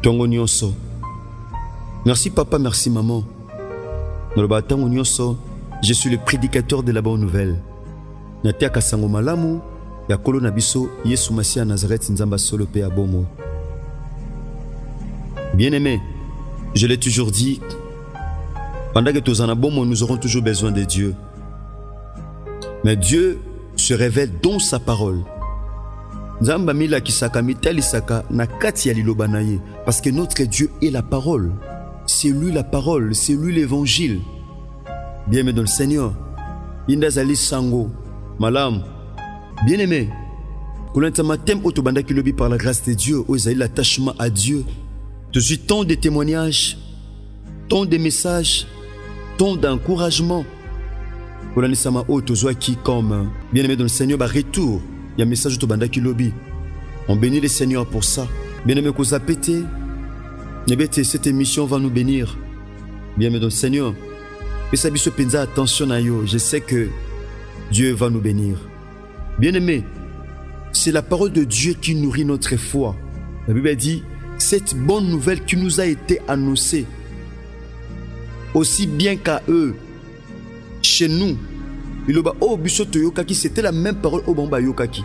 Tongo nyonso. Merci papa, merci maman. Noloba tango nyonso, je suis le prédicateur de la bonne nouvelle. Natia kasango malamu ya kolo na biso Yesu Masia Nazareth nzamba solo pe abomo. Bien-aimé, je l'ai toujours dit, pendant que tous en abomo, nous aurons toujours besoin de Dieu. Mais Dieu se révèle dans sa parole. Nzamba mila kisaka mitali saka na kati ya liloba na ye, parce que notre Dieu est la parole. C'est lui la parole, c'est lui l'évangile. Bien-aimé dans le Seigneur, indazali sango malam. Bien-aimé, kolantama thème otobanda kilobi par la grâce de Dieu, ozali l'attachement à Dieu. Je suis tant de témoignages, tant de messages, tant d'encouragement. Kolanisama otozwaki comme bien-aimé dans le Seigneur, ba retour. Il y a un message otobanda kilobi. On bénit le Seigneur pour ça. Bien-aimé koza pété. Cette émission va nous bénir. Bien-aimé dans le Seigneur. Et ça biso penza attention à yo. Je sais que Dieu va nous bénir. Bien-aimé, c'est la parole de Dieu qui nourrit notre foi. La Bible dit, cette bonne nouvelle qui nous a été annoncée, aussi bien qu'à eux, chez nous, c'était la même parole au Bamba Yokaki.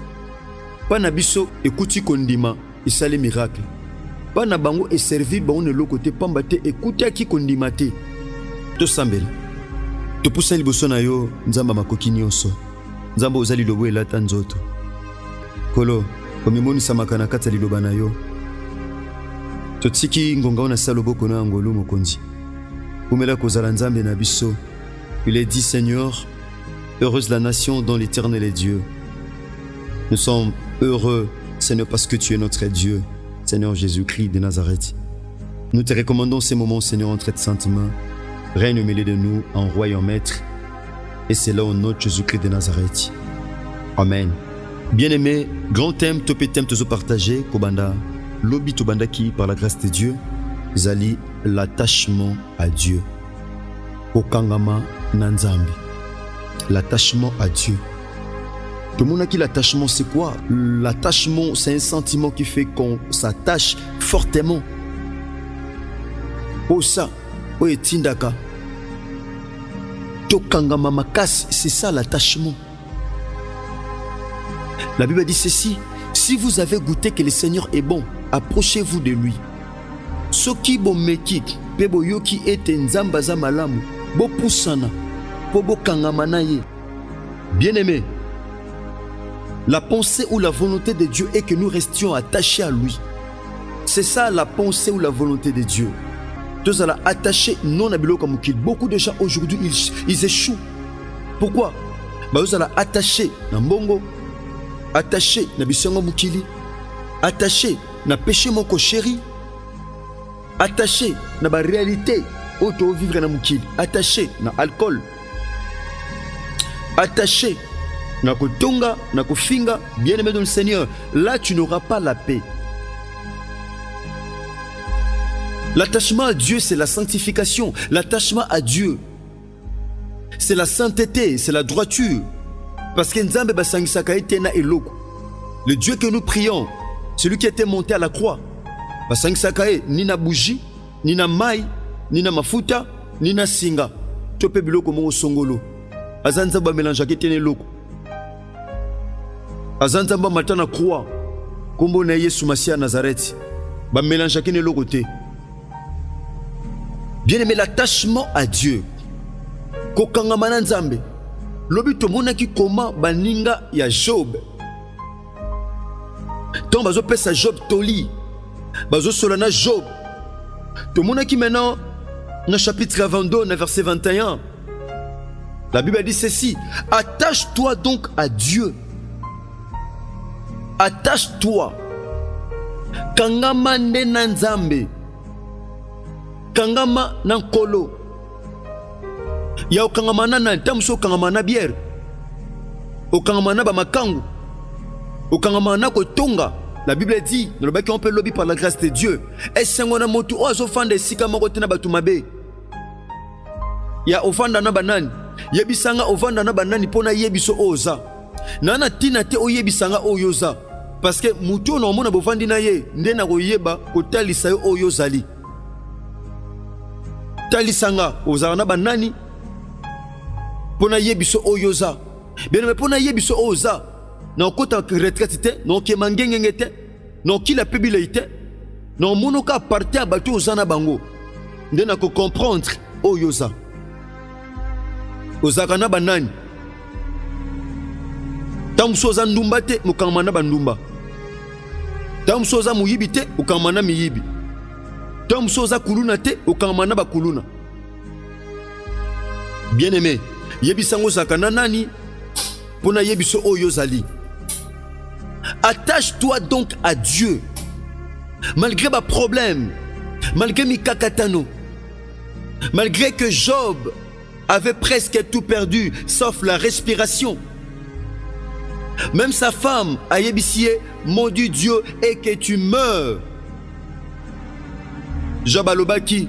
Pas nabiso écouti kondima, et ça les miracles. Pas na bango et servi bon le côté pambate écouter qui kondimate. To sambel. To poussa liboso na yo nzamba makoki nyonso. Nzamba ozali lobo elata nzoto. Kolo, komimoni samakana kata liloba na yo. To tsiki ngonga ona saloboko na ngolu mokonzi. Kumela kozala nzambe na biso. Il est dit Seigneur, heureuse la nation dont l'Éternel est Dieu. Nous sommes heureux, Seigneur, parce que tu es notre Dieu. Seigneur Jésus-Christ de Nazareth. Nous te recommandons ces moments, Seigneur, entre tes saintes mains. Règne au milieu de nous en roi et en maître. Et c'est là au nom de Jésus-Christ de Nazareth. Amen. Bien-aimé, grand thème, topé thème, te partagé, Kobanda, Lobi Tobanda qui, par la grâce de Dieu, Zali, l'attachement à Dieu. Okangama Nanzambi. L'attachement à Dieu. Tout le monde a qui l'attachement, c'est quoi? L'attachement, c'est un sentiment qui fait qu'on s'attache fortement. Oh ça, oh etindaka. Tokangama makas, c'est ça l'attachement. La Bible dit ceci, si vous avez goûté que le Seigneur est bon, approchez-vous de lui. Soki bo mekik, pebo yoki ete nzambaza malamu, bo poussana, po bo kangama na ye. Bien-aimé, la pensée ou la volonté de Dieu est que nous restions attachés à lui. C'est ça la pensée ou la volonté de Dieu. Tous allons attachés non à Biloko Moukil. Beaucoup de gens aujourd'hui ils échouent. Pourquoi? Vous allez attachés na mbongo, attachés na bisongo Moukili, attachés na péché moko chéri, attachés na ba réalité auto vivre na Moukili, attachés na alcool, attachés na kotonga, na kofinga, bien-aimé dans le Seigneur, là tu n'auras pas la paix. L'attachement à Dieu, c'est la sanctification. L'attachement à Dieu, c'est la sainteté, c'est la droiture. Parce que Nzambe basangisaka etena eloko. Le Dieu que nous prions, celui qui était monté à la croix, basangisaka ni na bougie, ni na mai, ni na mafuta, ni na singa. Tope biloko mo songolo. Azanza ba mélange etena eloko. Azanzamba matana croix kombo na Yesu Masia Nazareth ba mélange kene lo côté. Bien-aimé, l'attachement à Dieu kokangama na Nzambe lobi tomona ki koma baninga ya Job ton bazo pesa Job toli bazo solana Job tomona ki maintenant dans chapitre 22 verset 21 la Bible dit ceci, attache-toi donc à Dieu. Attache-toi. Kangama nde na Nzambe. Kangama na nkolo. Ya okangama na ntamso okangama na bière. Okangama na bamakangu. Okangama na kotonga. La Bible dit, dans le bas qu'on peut lobby par la grâce de Dieu. Et c'est un motu ozo fande sika makote na batumabe. Ya ofanda na banani. Yebisanga ovanda na banani pona yebiso oza. Nana tina te oyebisanga oyoza. parce que mutu na mona bovandi na ye nde na koyeba kotalisa yo oyo zali. Talisanga ozana banani pona yebiso oyoza. Bien mais pona yebiso oza na kota retraite te, na kema ngenge te, na kila pébilité, na monoka partir batu ozana bango. Nde na ko comprendre oyoza. Ozaka na banani. Tamsoza ndumba te mukamana bandumba. Tamsoza muyibi te ukamana miyibi. Tamsoza kuluna te ukamana bakuluna. Bien aimé, yebisango zakana nani pona yebiso oyo zali. Attache-toi donc à Dieu. Malgré ma problème, malgré mi kakatano, malgré que Job avait presque tout perdu sauf la respiration. Même sa femme a yébissé, maudit Dieu et que tu meurs. Job alobaki,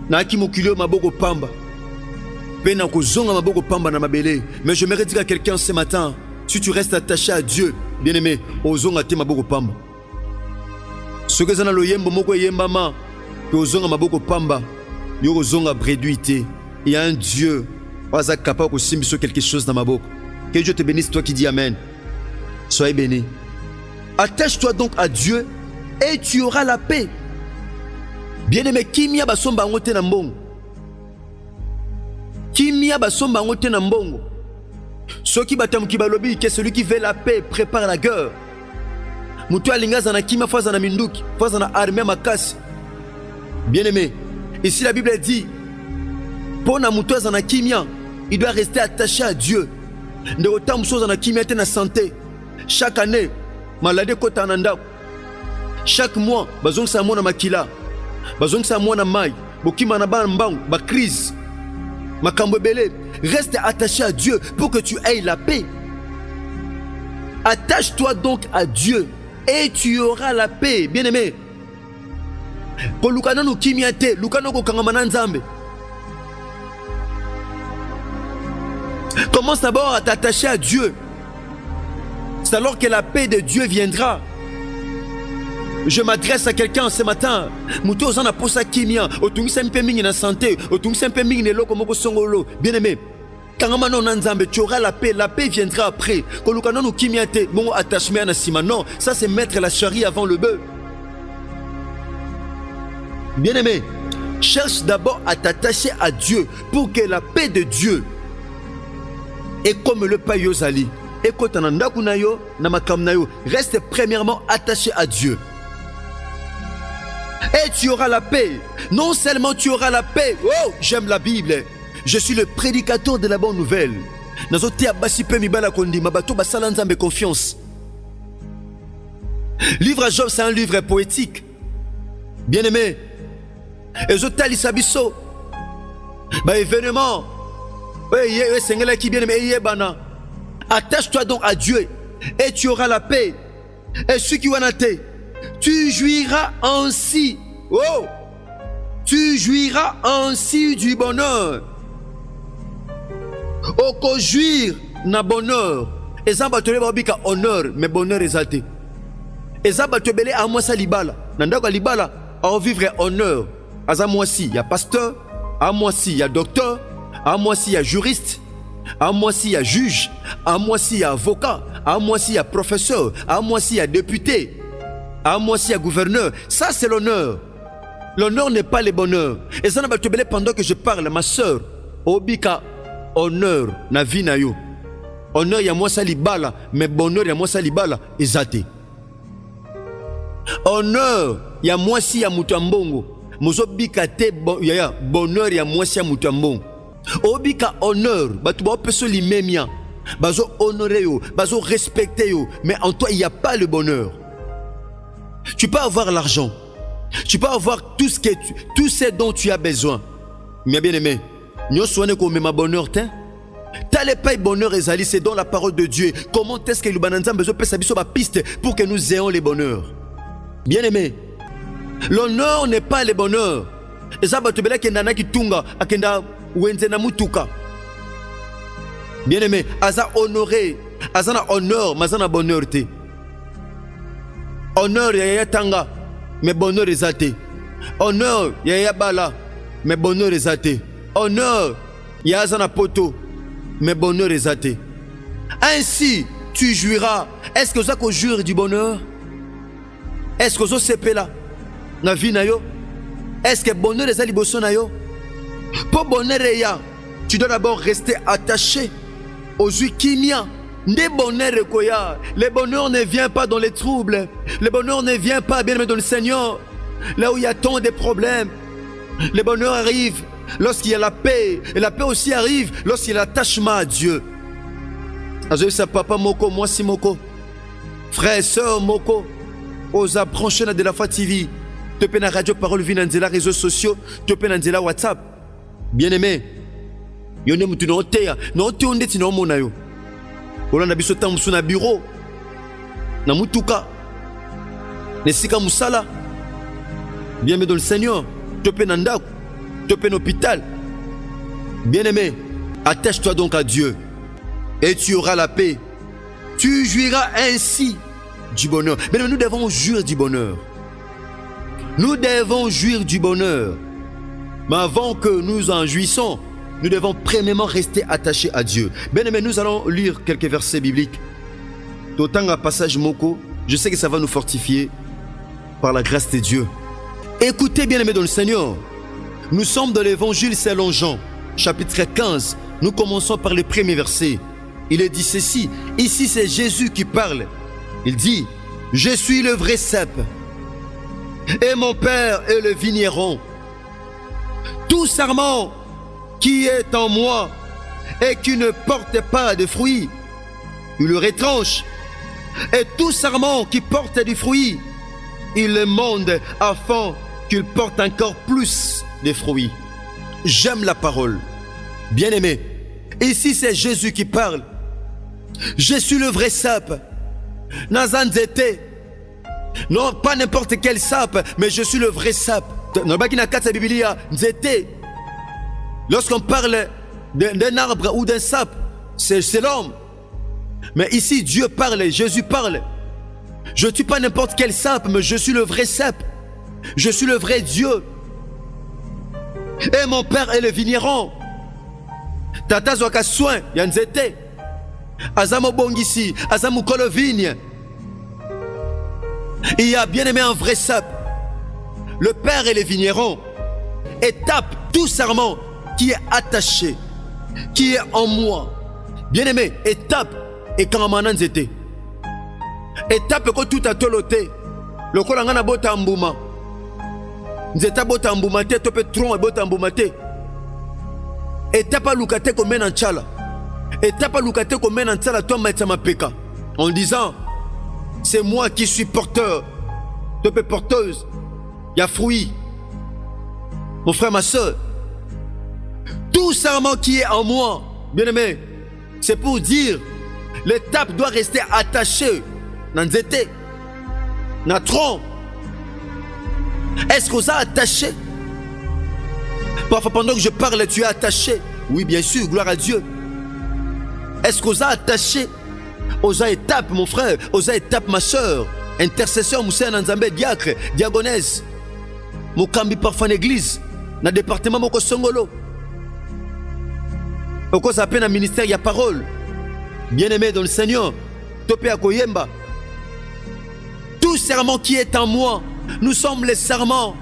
na ki mokilio maboko pamba. Pena kozonga maboko pamba na mabele. Mais je me dire à quelqu'un ce matin, si tu restes attaché à Dieu, bien aimé, ozonga te maboko pamba. Ce que zana lo yembo moko yembama, que ozonga maboko pamba, yo ozonga bréduité. Il y a un Dieu, pas capable de simbiso quelque chose dans ma bouche. Que Dieu te bénisse, toi qui dis Amen. Soyez bénis. Attache-toi donc à Dieu et tu auras la paix. Bien-aimé, kimia basomba ngote na mbongo. Kimia basomba ngote na mbongo. Ceux qui batam ki balobi que celui qui veut la paix prépare la guerre. Mutu alingaza na kimia faza na minduki, faza na armée makasi. Bien-aimé, ici la Bible dit pour na mutu azana kimia, il doit rester attaché à Dieu. De autant mutu azana kimia te na santé. Chaque année, maladie kota nanda. Chaque mois, bazong sa mona makila. Bazong sa mona mai. Bokima na ba mbang, ba crise. Makambo belé, reste attaché à Dieu pour que tu aies la paix. Attache-toi donc à Dieu et tu auras la paix, bien-aimé. Pour lukana no kimia te, lukana ko kangamana nzambe. Commence d'abord à t'attacher à Dieu. C'est alors que la paix de Dieu viendra. Je m'adresse à quelqu'un ce matin. Muto ozana posa kimia, otungisa mpe mingi na santé, otungisa mpe mingi ne loko moko songolo. Bien-aimé, kangamano na nzambe, tu auras la paix viendra après. Kolukana no kimia te, bongo attachement na sima. Non, ça c'est mettre la charrie avant le bœuf. Bien-aimé, cherche d'abord à t'attacher à Dieu pour que la paix de Dieu est comme le pain yozali. Écoute, reste premièrement attaché à Dieu. Et tu auras la paix. Non seulement tu auras la paix. Oh, j'aime la Bible. Je suis le prédicateur de la bonne nouvelle. Confiance. Livre à Job, c'est un livre poétique. Bien-aimé. Événement. Attache-toi donc à Dieu et tu auras la paix. Et ce qui va naître, tu jouiras ainsi. Oh, tu jouiras ainsi du bonheur. Oko jouir na bonheur. Et ça va te lever honneur, mais bonheur exalté. Et ça va te belé à moi ça libala. Nandaka libala à vivre honneur. À moi si il y a pasteur, à moi si il y a docteur, à moi si il y a juriste. À moi s'il y a juge, à moi s'il y a avocat, à moi s'il y a professeur, à moi s'il y a député, à moi s'il y a gouverneur. Ça c'est l'honneur. L'honneur n'est pas le bonheur. Et ça n'a pas te belé pendant que je parle, ma soeur. Obika, honneur, na vie na yo. Honneur ya moi ça libala, mais bonheur ya moi ça libala, ezate. Honneur ya moi si ya mutambongo. Mozo bika te bonheur ya moi si ya mutambongo. Obika honneur, batu ba peso limemia, bazo honorer yo, bazo respecter yo, mais en toi il n'y a pas le bonheur. Tu peux avoir l'argent, tu peux avoir tout ce dont tu as besoin, mais bien aimé, nous soignons comme ma bonheur t'es. T'as les pas bonheur ezali, c'est dans la parole de Dieu. Comment est-ce que le bananza besoin peut s'habiller sur ma piste pour que nous ayons les bonheurs? Bien aimé, l'honneur n'est pas le bonheur. Et ça va te belé kendana ki tunga akenda wenzena mutuka. Bien aimé, aza honoré, azana honneur, mazana bonheur te. Honneur ya tanga, mais bonheur ezate. Honneur ya bala, mais bonheur ezate. Honneur ya zana poto, mais bonheur ezate. Ainsi tu jouiras. Est-ce que vous jure du bonheur? Est-ce que vous sepe là na vie na yo? Est-ce que bonheur est liboso na yo? Pour bonheur ya, tu dois d'abord rester attaché aux kimia. Le bonheur ne vient pas dans les troubles. Le bonheur ne vient pas, bien aimé, dans le Seigneur, là où il y a tant de problèmes. Le bonheur arrive lorsqu'il y a la paix. Et la paix aussi arrive lorsqu'il y a l'attachement à Dieu. Azoisa papa moko, moi si moko. Frère et soeur moko. Osa brancher na de la foi TV. Te pe na radio parole vie na nzela réseaux sociaux. Te pe na nzela WhatsApp. Bien aimé. Yone mutu no teya. No te onde ti no mona yo. Olanda biso tambusu na bureau. Na mutuka. Nesika musala. Bien aimé dans le Seigneur. Te pe na ndako. Te pe na hôpital. Bien aimé. Attache-toi donc à Dieu. Et tu auras la paix. Tu jouiras ainsi du bonheur. Mais nous devons jouir du bonheur. Nous devons jouir du bonheur. Mais avant que nous en jouissons, nous devons premièrement rester attachés à Dieu. Bien aimé, nous allons lire quelques versets bibliques. D'autant un passage moko, je sais que ça va nous fortifier par la grâce de Dieu. Écoutez, bien aimé dans le Seigneur. Nous sommes dans l'évangile selon Jean, chapitre 15. Nous commençons par le premier verset. Il est dit ceci. Ici, c'est Jésus qui parle. Il dit, je suis le vrai cep. Et mon Père est le vigneron. Tout sarment qui est en moi et qui ne porte pas de fruits, il le retranche. Et tout sarment qui porte du fruit, il le monde afin qu'il porte encore plus de fruits. J'aime la parole. Bien aimé, ici c'est Jésus qui parle. Je suis le vrai sap. Nazanzete. Non, pas n'importe quel sap, mais je suis le vrai sap. Lorsqu'on parle d'un arbre ou d'un sap, c'est l'homme. Mais ici, Dieu parle, Jésus parle. Je ne suis pas n'importe quel sap, mais je suis le vrai sap. Je suis le vrai Dieu. Et mon Père est le vigneron. Tata Zwaka soin, yanzete. Azamo bongisi, azamo kolo vigne. Il y a bien aimé un vrai sap. Le Père et le vigneron. Et tape tout sarment qui est attaché, qui est en moi. Bien aimé, et tape et quand manan zete. Et tape que tout a toloté. Le kolangana bota mbuma. Nzeta bota mbuma te tope tron et bota mbuma te. Et tape lukate ko mena nchala. Et tape lukate ko mena nchala toi maitama peka. En disant, c'est moi qui suis porteur. Tope porteuse. Il y a fruit. Mon frère, ma soeur. Tout sarment qui est en moi, bien aimé, c'est pour dire, l'étape doit rester attachée. Dans nzete, dans tronc. Est-ce que vous êtes attaché? Parfois, pendant que je parle, tu es attaché. Oui, bien sûr, gloire à Dieu. Est-ce que vous êtes attaché aux étapes, mon frère, aux étapes, ma soeur, intercesseur, Moussa Nanzambe, diacre, diagonesse, Mokambi parfois en église, dans le département Moko Songolo. Au cause à peine un ministère, il y a parole. Bien-aimé dans le Seigneur, Topé à Koyemba. Tout serment qui est en moi, nous sommes les serments.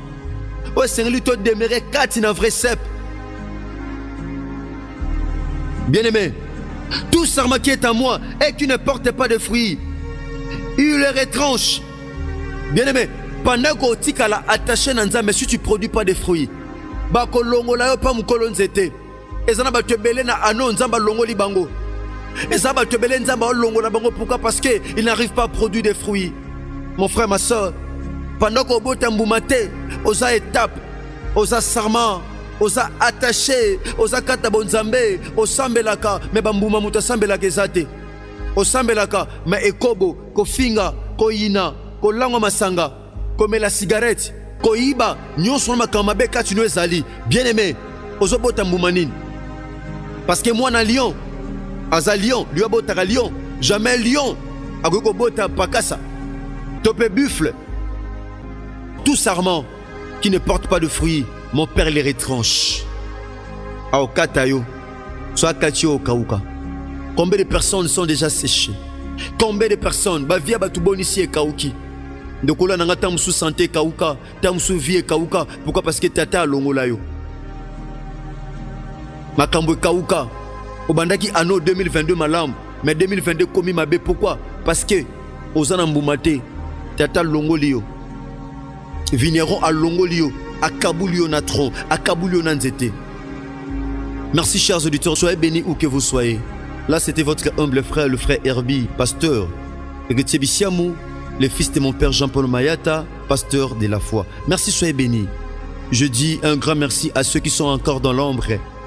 Oh Seigneur, lui, toi, demeurer quatre, un vrai cep. Bien-aimé, tout serment qui est en moi et qui ne porte pas de fruits, il le retranche. Bien-aimé, pendant que tu es attaché à Nzambe, mais si tu ne produis pas de fruits, bakolongola yo pa mukolo nzete. Ezana ba tebele na ano Nzamba longoli bango. Ezana ba tebele Nzamba longola bango, pourquoi? Parce que il n'arrive pas à produire des fruits. Mon frère, ma soeur, pendant que bota mbumate, osa étape, osa sarment, osa attaché, osa kata bonzambe, osambelaka, mais bambuma muta sambelaka ezate. Osambelaka, mais ekobo, kofinga, koyina, kolango masanga, komela cigarette, koiba, nyonso na makambe kati no ezali. Bien aimé, ozobota mbumanine. Parce que moi na lion, aza lion, lui abotaka lion, jamais lion, akoko bota pakasa. Topé buffle. Tout sarment qui ne porte pas de fruits, mon père les retranche. Aokatayo, soit Katio Okauka. Combien de personnes sont déjà séchées? Combien de personnes, via Batubon ici et Kauki? De Kola Nanga sous santé Kauka, sous vie Kauka. Pourquoi? Parce que Tata Longolayo. Makambo Kauka. Obandaki anno 2022 malam, mais 2022 komi mabe. Pourquoi? Parce que Ozanamboumate, Tata Longolio. Vigneron à Longolio, à Kaboulio Natron, à Kaboulio Nanzete. Merci chers auditeurs, soyez bénis où que vous soyez. Là c'était votre humble frère, le frère Herbie, pasteur. Héritier Bissiamou, le fils de mon père Jean-Paul Mayata, pasteur de la foi. Merci, soyez bénis. Je dis un grand merci à ceux qui sont encore dans l'ombre.